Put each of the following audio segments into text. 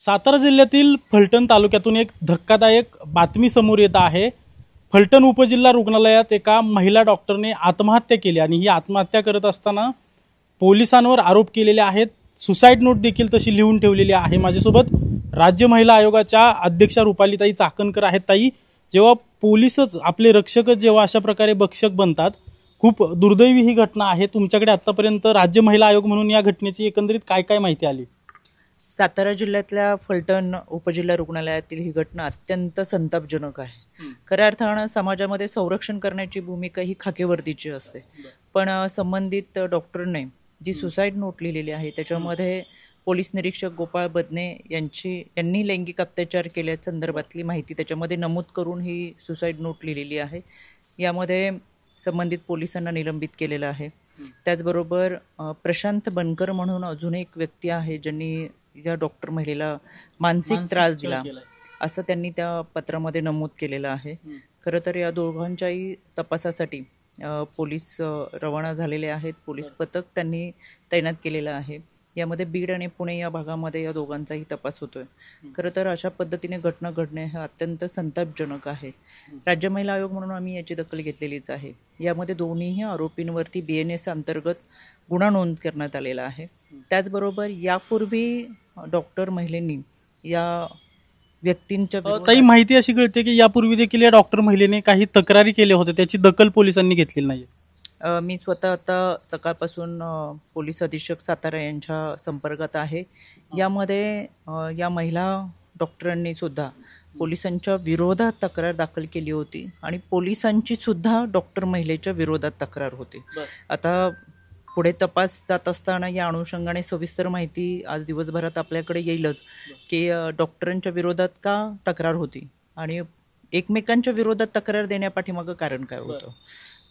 सातारा जिल्ह्यातील फलटण तालुक्यातून एक धक्कादायक बातमी समोर येत आहे। फलटण उपजिल्हा रुग्णालयात एका महिला डॉक्टरने आत्महत्या केली आणि ही आत्महत्या करत असताना पोलिसांवर आरोप केलेले आहेत। सुसाईड नोट देखील तशी लिहून ठेवलेली आहे। माझ्यासोबत राज्य महिला आयोगाच्या अध्यक्षा रुपालीताई चाकणकर आहेत। ताई, जेव्हा पोलीसच आपले रक्षकच जेव्हा अशा प्रकारे भक्षक बनतात, खूप दुर्दैवी ही घटना आहे। तुमच्याकडे आतापर्यंत राज्य महिला आयोग म्हणून या घटनेची एकंदरीत काय काय माहिती आली? सातारा जिल्ह्यातल्या फलटण उपजिल्हा रुग्णालयातील ही घटना अत्यंत संतापजनक आहे। खऱ्या अर्थानं समाजामध्ये संरक्षण करण्याची भूमिका ही खाकीवर्दीची असते, पण संबंधित डॉक्टरने जी सुसाईड नोट लिहिलेली आहे त्याच्यामध्ये पोलीस निरीक्षक गोपाळ बदने यांनी लैंगिक अत्याचार केल्याच्या संदर्भातली माहिती त्याच्यामध्ये नमूद करून ही सुसाईड नोट लिहिलेली आहे। यामध्ये संबंधित पोलिसांना निलंबित केलेलं आहे। त्याचबरोबर प्रशांत बनकर म्हणून अजून एक व्यक्ती आहे ज्यांनी या डॉक्टर महिलेला मानसिक त्रास दिला असं त्यांनी त्या पत्रामध्ये नमूद केलेलं आहे। खरं तर या दोघांच्याही तपासासाठी पोलीस रवाना झालेले आहेत। पोलीस पथक त्यांनी तैनात केलेलं आहे। यामध्ये बीड आणि पुणे या भागामध्ये या दोघांचाही तपास होतोय। खरं तर अशा पद्धतीने घटना घडणे हे अत्यंत संतापजनक आहे। राज्य महिला आयोग म्हणून आम्ही याची दखल घेतलेलीच आहे। यामध्ये दोन्हीही आरोपींवरती BNS अंतर्गत गुन्हा नोंद करण्यात आलेला आहे। त्याचबरोबर यापूर्वी डॉक्टर महिलेंनी या व्यक्तींच्या ताई, माहिती अशी कळते की यापूर्वी देखील या डॉक्टर महिलेने काही तक्रारी केल्या होत्या, त्याची दखल पोलिसांनी घेतलेली नाही। मी स्वतः आता सकाळपासून पोलीस अधीक्षक सातारा यांच्या संपर्कात आहे। यामध्ये या महिला डॉक्टरांनी सुद्धा पोलिसांच्या विरोधात तक्रार दाखल केली होती आणि पोलिसांची सुद्धा डॉक्टर महिलेच्या विरोधात तक्रार होती। आता पुढे तपास जात असताना या अनुषंगाने सविस्तर माहिती आज दिवसभरात आपल्याकडे येईलच की डॉक्टरांच्या विरोधात का तक्रार होती आणि एकमेकांच्या विरोधात तक्रार देण्यापाठीमागं कारण काय होतं।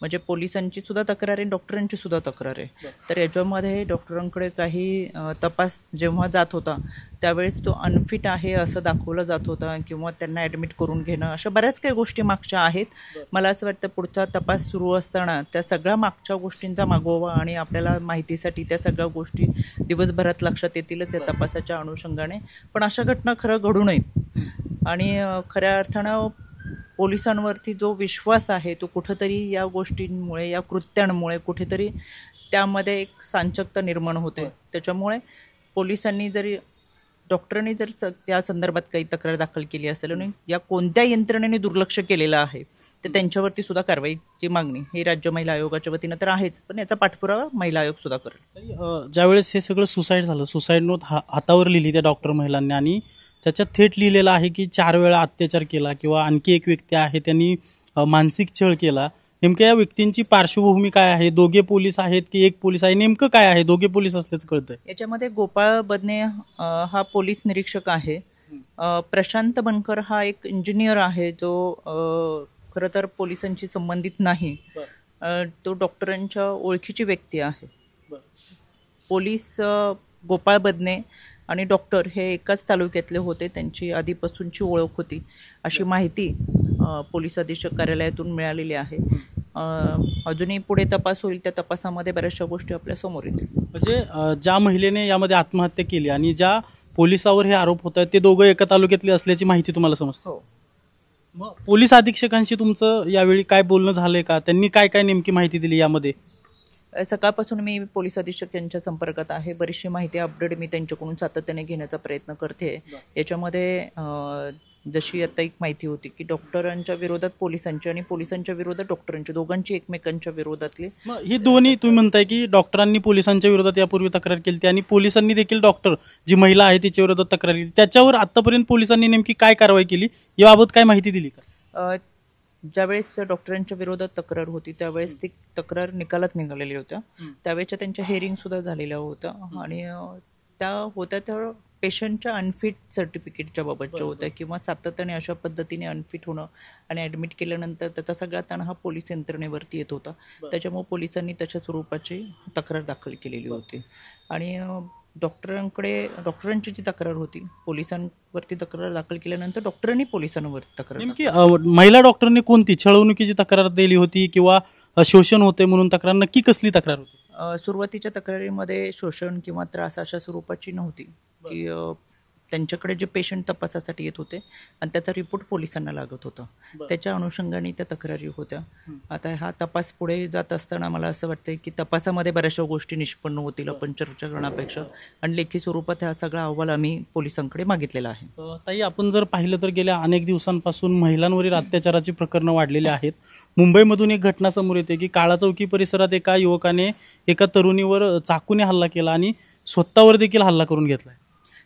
म्हणजे पोलिसांची सुद्धा तक्रार आहे, डॉक्टरांची सुद्धा तक्रार आहे। तर याच्यामध्ये डॉक्टरांकडे काही तपास जेव्हा जात होता त्यावेळेस तो अनफिट आहे असं दाखवलं जात होता किंवा त्यांना ॲडमिट करून घेणं, अशा बऱ्याच काही गोष्टी मागच्या आहेत। मला असं वाटतं पुढचा तपास सुरू असताना त्या सगळ्या मागच्या गोष्टींचा मागोवा आणि आपल्याला माहितीसाठी त्या सगळ्या गोष्टी दिवसभरात लक्षात येतीलच या तपासाच्या अनुषंगाने। पण अशा घटना खरं घडू नयेत आणि खऱ्या अर्थानं पोलिसांवरती जो विश्वास आहे तो कुठंतरी या गोष्टींमुळे, या कृत्यांमुळे कुठेतरी त्यामध्ये एक सांचकता निर्माण होते। त्याच्यामुळे पोलिसांनी जरी डॉक्टरांनी जर त्या संदर्भात काही तक्रार दाखल केली असेल आणि या कोणत्या यंत्रणेने दुर्लक्ष केलेलं आहे तर त्यांच्यावरती सुद्धा कारवाईची मागणी ही राज्य महिला आयोगाच्या वतीनं तर आहेच, पण याचा पाठपुरावा महिला आयोग सुद्धा करेल। ज्यावेळेस हे सगळं सुसाईड झालं, सुसाईड नोट हातावर लिहिली त्या डॉक्टर महिलांनी आणि त्याच्यात थेट लिहिलेलं आहे की 4 वेळा अत्याचार केला किंवा आणखी एक व्यक्ती आहे त्यांनी मानसिक छळ केला। नेमक्या या व्यक्तींची पार्श्वभूमी काय आहे? दोघे पोलीस आहेत की एक पोलीस आहे? नेमकं काय आहे? दोघे पोलीस असल्याचं कळतंय। याच्यामध्ये गोपाळ बदने हा पोलीस निरीक्षक आहे। प्रशांत बनकर हा एक इंजिनियर आहे जो खरं तर पोलिसांशी संबंधित नाही, तो डॉक्टरांच्या ओळखीची व्यक्ती आहे। पोलीस गोपाळ बदने आणि डॉक्टर हे एकाच तालुक्यातले होते, त्यांची आधीपासूनची ओळख होती अशी माहिती पोलीस अधीक्षक कार्यालयातून मिळालेली आहे। अजूनही पुढे तपास होईल, त्या तपासामध्ये बऱ्याचशा गोष्टी आपल्या समोर येतील। म्हणजे ज्या महिलेने यामध्ये आत्महत्या केली आणि ज्या पोलिसावर हे आरोप होत आहेत ते दोघं एका तालुक्यातले असल्याची माहिती तुम्हाला समजते? हो। मग पोलीस अधीक्षकांशी तुमचं यावेळी काय बोलणं झालंय का? त्यांनी काय काय नेमकी माहिती दिली यामध्ये? सकाळपासून मी पोलीस अधीक्षक यांच्या संपर्कात आहे। बरीचशी माहिती अपडेट मी त्यांच्याकडून सातत्याने घेण्याचा प्रयत्न करते। याच्यामध्ये जशी आता एक माहिती होती की डॉक्टरांच्या विरोधात पोलिसांची आणि पोलिसांच्या विरोधात डॉक्टरांची, दोघांची एकमेकांच्या विरोधातली ही दोन्ही तुम्ही म्हणताय की डॉक्टरांनी पोलिसांच्या विरोधात यापूर्वी तक्रार केली आणि पोलिसांनी देखील डॉक्टर जी महिला आहे तिच्या विरोधात तक्रार केली, त्याच्यावर आतापर्यंत पोलिसांनी नेमकी काय कारवाई केली याबाबत काय माहिती दिली का? ज्यावेळेस डॉक्टरांच्या विरोधात तक्रार होती त्यावेळेस ती तक्रार निकालात निघालेली होत्या, त्यावेळेच्या त्यांच्या हेअरिंग सुद्धा झालेल्या होत्या आणि त्या होत्या त्या पेशंटच्या अनफिट सर्टिफिकेटच्या बाबतच्या होत्या किंवा सातत्याने अशा पद्धतीने अनफिट होणं आणि ॲडमिट केल्यानंतर त्याचा सगळा ताण हा पोलीस यंत्रणेवरती येत होता। त्याच्यामुळे पोलिसांनी तशा स्वरूपाची तक्रार दाखल केलेली होती आणि डॉक्टरांची जी तक्रार होती पोलिसांवरती तक्रार दाखल केल्यानंतर डॉक्टरांनी पोलिसांवरती तक्रार नेमकी महिला डॉक्टरने कोणती छळवणुकीची तक्रार दिली होती किंवा शोषण होते म्हणून तक्रार, नक्की कसली तक्रार होती? सुरुवातीच्या तक्रारीमध्ये शोषण किंवा त्रास अशा स्वरूपाची नव्हती की त्यांच्याकडे जे पेशंट तपासासाठी येत होते आणि त्याचा रिपोर्ट पोलिसांना लागत होता, त्याच्या अनुषंगाने त्या तक्रारी होत्या. आता हा तपास पुढे जात असताना मला असं वाटतं की तपासामध्ये बऱ्याचशा गोष्टी निष्पन्न होतील आपण चर्चा करण्यापेक्षा, आणि लेखी स्वरूपात हा सगळा अहवाल आम्ही पोलिसांकडे मागितलेला आहे. ताई, आपण जर पाहिलं तर गेल्या अनेक दिवसांपासून महिलांवरील अत्याचाराची प्रकरणं वाढलेली आहेत. मुंबईमधून एक घटना समोर येते की काळा चौकी परिसरात एका युवकाने एका तरुणीवर चाकूने हल्ला केला आणि स्वतःवर देखील हल्ला करून घेतलाय.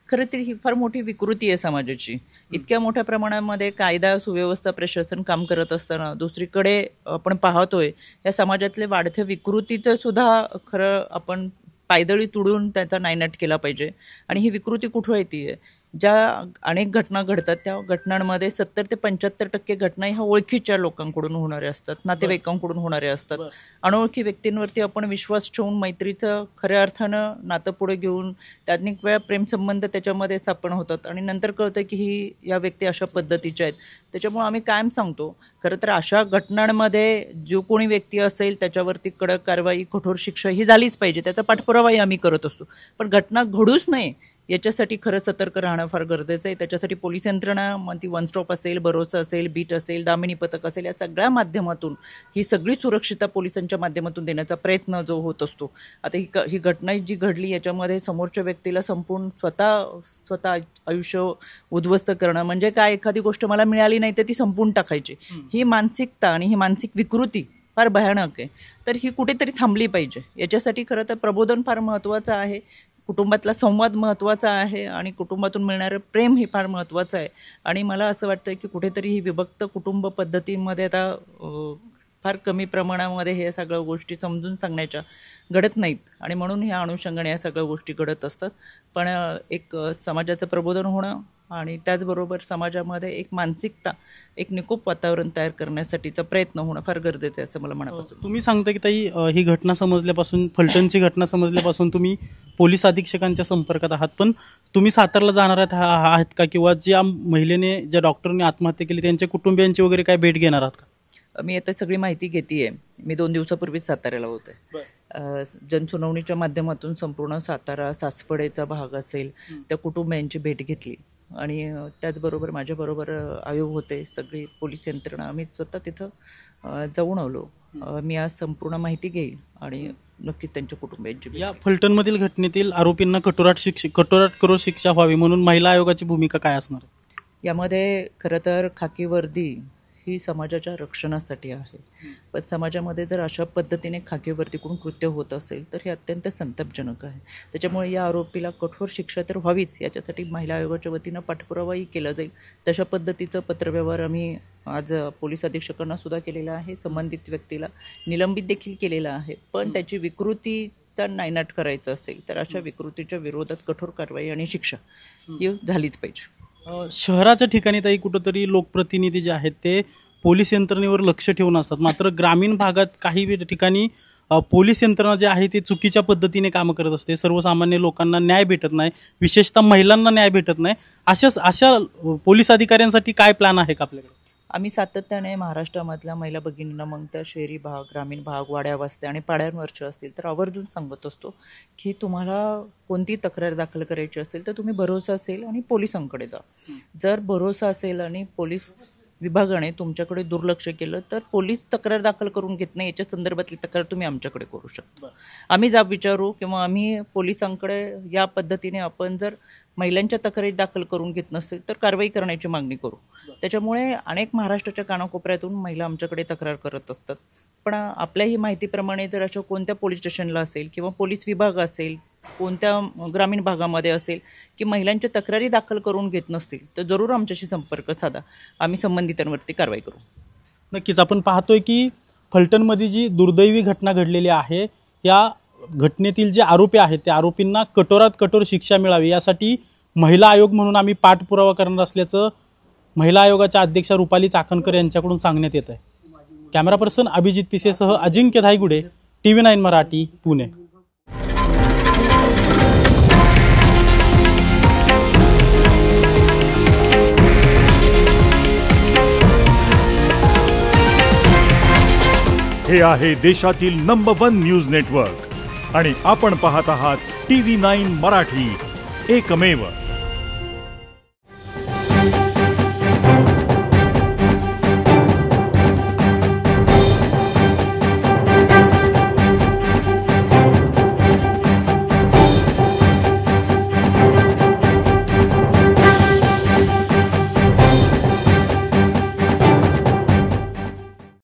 खरं तर ही फार मोठी विकृती आहे समाजाची. इतक्या मोठ्या प्रमाणामध्ये कायदा सुव्यवस्था प्रशासन काम करत असताना दुसरीकडे आपण पाहतोय या समाजातले वाढत्या विकृतीचं सुद्धा खरं आपण पायदळी तुडून त्याचा नायनाट केला पाहिजे. आणि ही विकृती कुठं येते? ज्या अनेक घटना घडतात त्या घटनांमध्ये 70 ते 75% घटना ह्या ओळखीच्या लोकांकडून होणाऱ्या असतात, नातेवाईकांकडून होणाऱ्या असतात. अनोळखी व्यक्तींवरती आपण विश्वास ठेवून मैत्रीचं खऱ्या अर्थानं नातं पुढे घेऊन अनेक वेळा प्रेमसंबंध त्याच्यामध्ये स्थापन होतात आणि नंतर कळतं की या व्यक्ती अशा पद्धतीच्या आहेत. त्याच्यामुळे आम्ही कायम सांगतो, खरं तर अशा घटनांमध्ये जो कोणी व्यक्ती असेल त्याच्यावरती कडक कारवाई, कठोर शिक्षा ही झालीच पाहिजे. त्याचा पाठपुरावाही आम्ही करत असतो. पण घटना घडूच नये याच्यासाठी खरं सतर्क राहणं फार गरजेचं आहे. त्याच्यासाठी पोलीस यंत्रणा, मग ती वन स्टॉप असेल, भरोसा असेल, बीट असेल, दामिनी पथक असेल, या सगळ्या माध्यमातून ही सगळी सुरक्षितता पोलिसांच्या माध्यमातून देण्याचा प्रयत्न जो होत असतो. आता ही घटना जी घडली याच्यामध्ये समोरच्या व्यक्तीला संपूर्ण स्वतः आयुष्य उद्ध्वस्त करणं म्हणजे काय, एखादी गोष्ट मला मिळाली नाही तर ती संपून टाकायची, ही मानसिकता आणि ही मानसिक विकृती फार भयानक आहे. तर ही कुठेतरी थांबली पाहिजे. याच्यासाठी खरं तर प्रबोधन फार महत्त्वाचं आहे, कुटुंबातला संवाद महत्त्वाचा आहे आणि कुटुंबातून मिळणारं प्रेम हे फार महत्त्वाचं आहे. आणि मला असं वाटतं की कुठेतरी ही विभक्त कुटुंब पद्धतीमध्ये आता फार कमी प्रमाणामध्ये हे सगळ्या गोष्टी समजून सांगण्याच्या घडत नाहीत आणि म्हणून ह्या अनुषंगाने या सगळ्या गोष्टी घडत असतात. पण एक समाजाचं प्रबोधन होणं आणि त्याचबरोबर समाजामध्ये एक मानसिकता, एक निकोप वातावरण तयार करण्यासाठीचा प्रयत्न होणं फार गरजेचं आहे असं मला मनापासून. तुम्ही सांगता की ताई, ही घटना समजल्यापासून, फलटणची घटना समजल्यापासून तुम्ही पोलीस अधीक्षकांच्या संपर्कात आहात, पण तुम्ही सातारला जाणार आहात का? किंवा ज्या महिलेने, ज्या डॉक्टरने आत्महत्या केली त्यांच्या कुटुंबियांची वगैरे काय भेट घेणार आहात का? मी आता सगळी माहिती घेते. मी 2 दिवसापूर्वीच साताऱ्याला होते. जनसुनावणीच्या माध्यमातून संपूर्ण सातारा, सासपडेचा भाग असेल त्या कुटुंबियांची भेट घेतली आणि त्याचबरोबर माझ्याबरोबर आयोग होते, सगळी पोलीस यंत्रणा, आम्ही स्वतः तिथं जाऊन आलो. मी आज संपूर्ण माहिती घेईल आणि नक्कीच त्यांच्या कुटुंबियांची. या फलटणमधील घटनेतील आरोपींना कठोरात कठोर शिक्षा व्हावी म्हणून महिला आयोगाची भूमिका काय असणार? यामध्ये खरं तर खाकी वर्दी ही समाजाच्या रक्षणासाठी आहे, पण समाजामध्ये जर अशा पद्धतीने खाकी वर्दीकडून कृत्य होत असेल तर हे अत्यंत संतापजनक आहे. त्याच्यामुळे या आरोपीला कठोर शिक्षा तर व्हावीच, याच्यासाठी महिला आयोगाच्या वतीनं पाठपुरावाही केला जाईल. तशा पद्धतीचं पत्रव्यवहार आम्ही आज पोलीस अधीक्षकांना सुद्धा केलेला आहे, संबंधित व्यक्तीला निलंबित देखील केलेला आहे. पण त्याची विकृतीचा नायनाट करायचा असेल तर अशा विकृतीच्या विरोधात कठोर कारवाई आणि शिक्षा ही झालीच पाहिजे. शहराच्या ठिकाणी ताई कुठंतरी लोकप्रतिनिधी जे आहेत ते पोलीस यंत्रणेवर लक्ष ठेवून असतात, मात्र ग्रामीण भागात काही ठिकाणी पोलीस यंत्रणा जे आहे ती चुकीच्या पद्धतीने कामं करत असते. सर्वसामान्य लोकांना न्याय भेटत नाही, विशेषतः महिलांना न्याय भेटत नाही. अशा पोलीस अधिकाऱ्यांसाठी काय प्लॅन आहे का आपल्याकडे? आम्ही सातत्याने महाराष्ट्रामधल्या महिला भगिनींना, मग त्या शहरी भाग, ग्रामीण भाग, वाड्या वस्त्या आणि पाड्यांवरच्या असतील तर आवर्जून सांगत असतो की तुम्हाला कोणती तक्रार दाखल करायची असेल तर तुम्ही भरोसा असेल आणि पोलिसांकडे जा. जर भरोसा असेल आणि पोलीस विभागाने तुमच्याकडे दुर्लक्ष केलं तर पोलीस तक्रार दाखल करून घेत नाही, याच्या संदर्भातली तक्रार तुम्ही आमच्याकडे करू शकता. आम्ही जाब विचारू किंवा आम्ही पोलिसांकडे या पद्धतीने आपण जर महिलांच्या तक्रारी दाखल करून घेत नसेल तर कारवाई करण्याची मागणी करू. त्याच्यामुळे अनेक महाराष्ट्राच्या कानाकोपऱ्यातून महिला आमच्याकडे तक्रार करत असतात. पण आपल्याही माहितीप्रमाणे जर अशा कोणत्या पोलीस स्टेशनला असेल किंवा पोलीस विभाग असेल, कोणत्या ग्रामीण भागामध्ये असेल की महिलांच्या तक्रारी दाखल करून घेत नसतील तर जरूर आमच्याशी संपर्क साधा, आम्ही संबंधितांवरती कारवाई करू. नक्कीच आपण पाहतोय की फलटणमध्ये जी दुर्दैवी घटना घडलेली आहे, या घटनेतील जे आरोपी आहेत त्या आरोपींना कठोरात कठोर शिक्षा मिळावी यासाठी महिला आयोग म्हणून आम्ही पाठपुरावा करणार असल्याचं महिला आयोगाच्या अध्यक्षा रुपाली चाकणकर यांच्याकडून सांगण्यात येत आहे. कॅमेरा पर्सन अभिजित पिसेसह अजिंक्य धायगुडे, TV9 मराठी, पुणे. हे आहे देशातील नंबर 1 न्यूज नेटवर्क आणि आपण पाहत आहात TV9 मराठी, एकमेव.